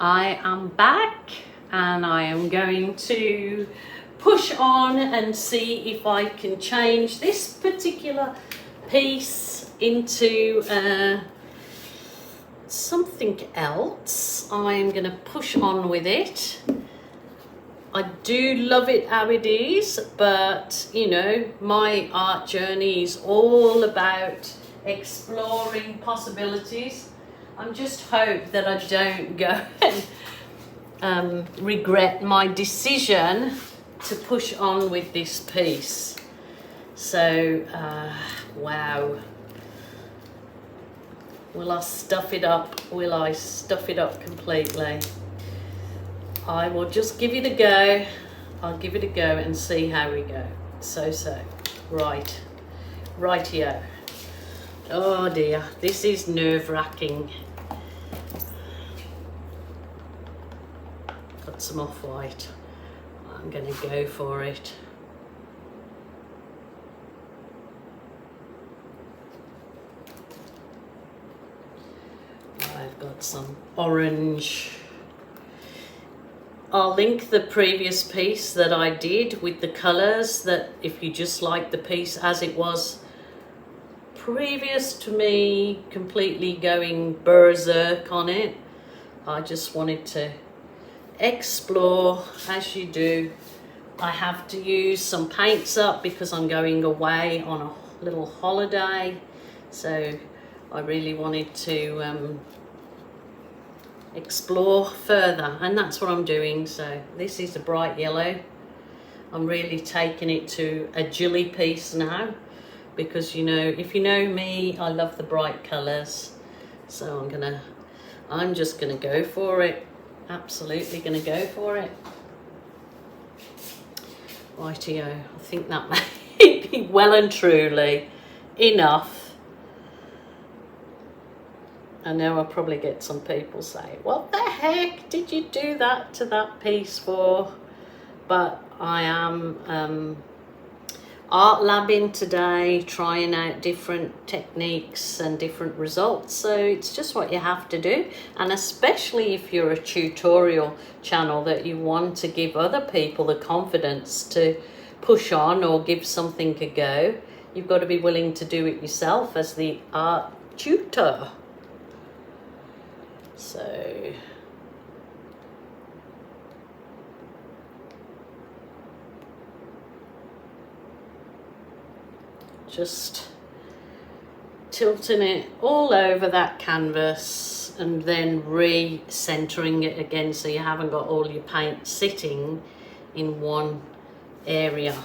I am back and I am going to push on and see if I can change this particular piece into something else. I'm going to push on with it. I do love it how it is, but you know, my art journey is all about exploring possibilities. I'm just hope that I don't go and regret my decision to push on with this piece. So, wow. Will I stuff it up? Will I stuff it up completely? I will just give it a go. I'll give it a go and see how we go. So. Right. Rightio. Oh dear, this is nerve-wracking. Got some off-white. I'm gonna go for it. I've got some orange. I'll link the previous piece that I did with the colours, that if you just like the piece as it was previous to me completely going berserk on it. I just wanted to explore as you do. I have to use some paints up because I'm going away on a little holiday, so I really wanted to explore further, and that's what I'm doing. So this is a bright yellow. I'm really taking it to a gilly piece now, because you know, if you know me, I love the bright colors. So I'm just gonna go for it. Absolutely gonna go for it. Rightio, I think that may be well and truly enough. I know I'll probably get some people say, what the heck did you do that to that piece for? But I am art labbing today, trying out different techniques and different results. So it's just what you have to do. And especially if you're a tutorial channel that you want to give other people the confidence to push on or give something a go, you've got to be willing to do it yourself as the art tutor. So just tilting it all over that canvas and then re-centering it again, so you haven't got all your paint sitting in one area.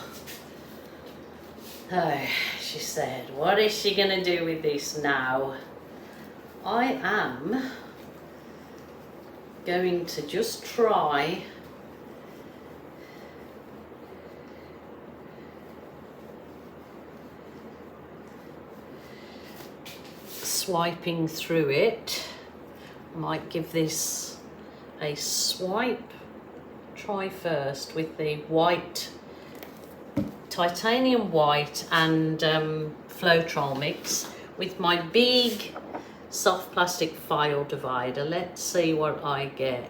Oh, she said, what is she gonna do with this now? I am going to just try swiping through it. I might give this a swipe. Try first with the white, titanium white and Floetrol mix with my big soft plastic file divider. Let's see what I get.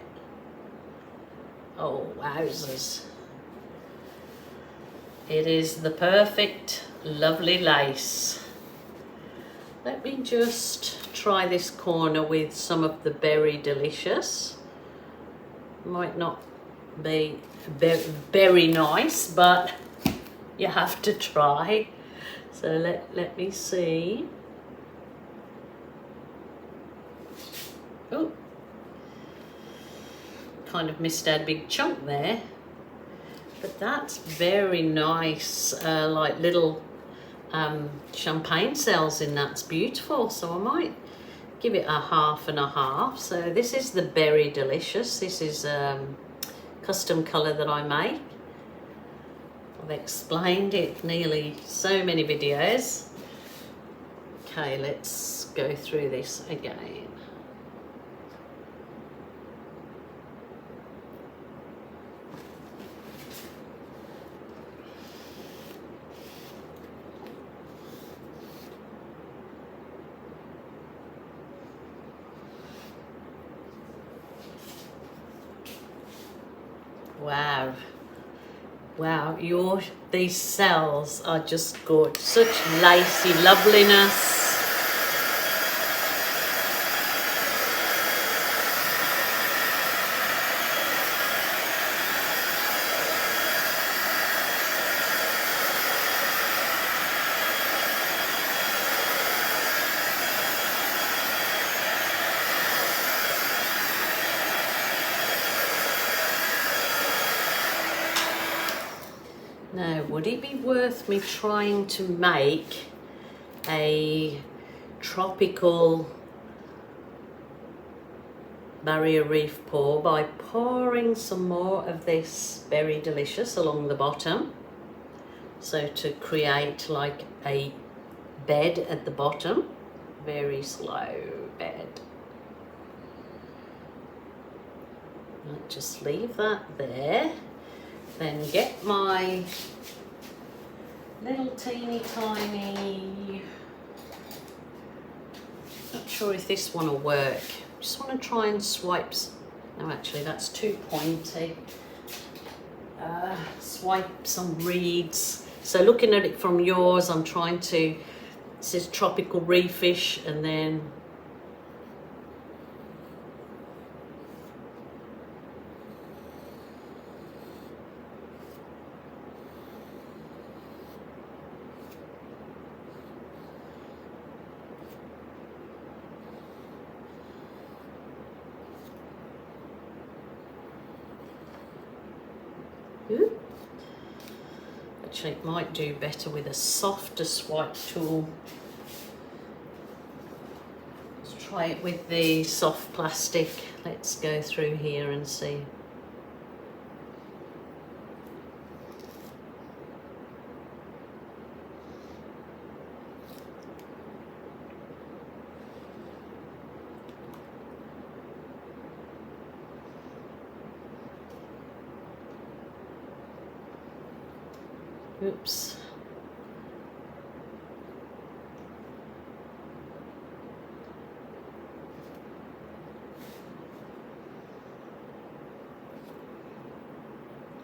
Oh, wowzers. It is the perfect, lovely lace. Let me just try this corner with some of the Berry Delicious. Might not be very nice, but you have to try. So let me see. Oh, kind of missed out a big chunk there, but that's very nice, like little champagne cells in that's beautiful. So I might give it a half and a half. So this is the Berry Delicious. This is custom color that I make. I've explained it nearly so many videos. Okay, let's go through this again. Wow. Wow, these cells are just good. Such lacy loveliness. Now, would it be worth me trying to make a tropical barrier reef pour by pouring some more of this Berry Delicious along the bottom? So to create like a bed at the bottom, very slow bed. I'll just leave that there. Then get my little teeny tiny, not sure if this one will work. Just want to try and swipe, no actually that's too pointy. Swipe some reeds. So looking at it from yours, I'm trying to, it says tropical reefish, and then actually it might do better with a softer swipe tool. Let's try it with the soft plastic. Let's go through here and see. Oops.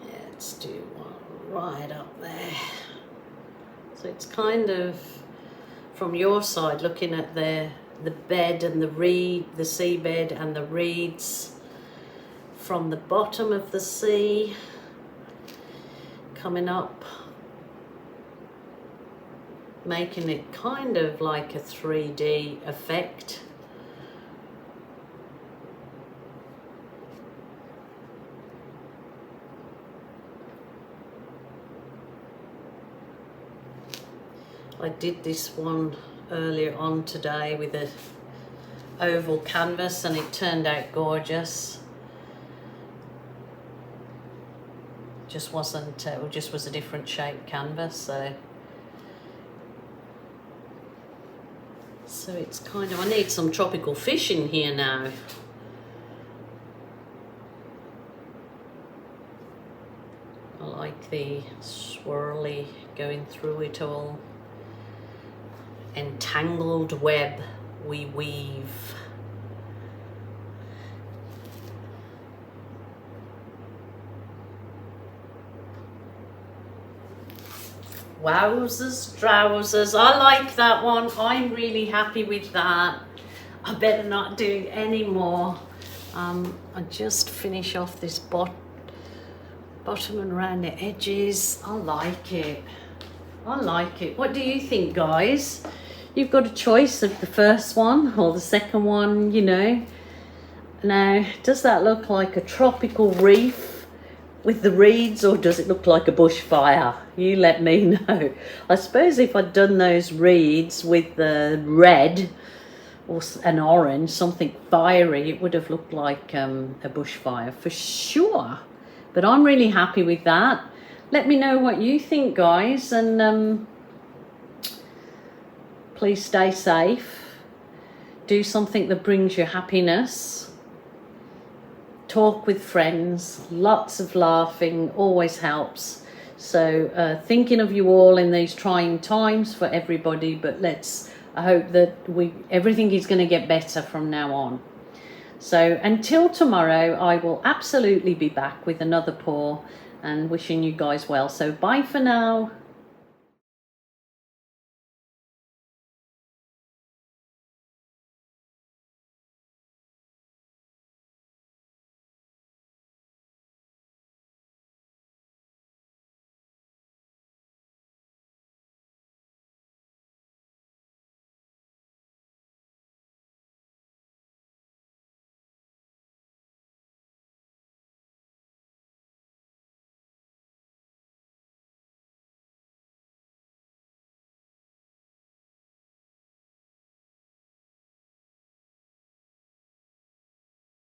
Let's do one right up there. So it's kind of from your side looking at the bed and the seabed and the reeds from the bottom of the sea coming up, making it kind of like a 3D effect. I did this one earlier on today with a oval canvas and it turned out gorgeous. Just wasn't, it just was a different shape canvas, so it's kind of, I need some tropical fish in here now. I like the swirly going through it all. Entangled web we weave. Wowzers, drowsers. I like that one. I'm really happy with that. I better not do any more. I just finish off this bottom and around the edges. I like it. I like it. What do you think, guys? You've got a choice of the first one or the second one, you know. Now, does that look like a tropical reef with the reeds, or does it look like a bushfire? You let me know. I suppose if I'd done those reeds with the red or an orange, something fiery, it would have looked like a bushfire for sure. But I'm really happy with that. Let me know what you think, guys, and please stay safe. Do something that brings you happiness. Talk with friends. Lots of laughing always helps. So thinking of you all in these trying times for everybody, but I hope that everything is going to get better from now on. So until tomorrow, I will absolutely be back with another pour and wishing you guys well. So bye for now.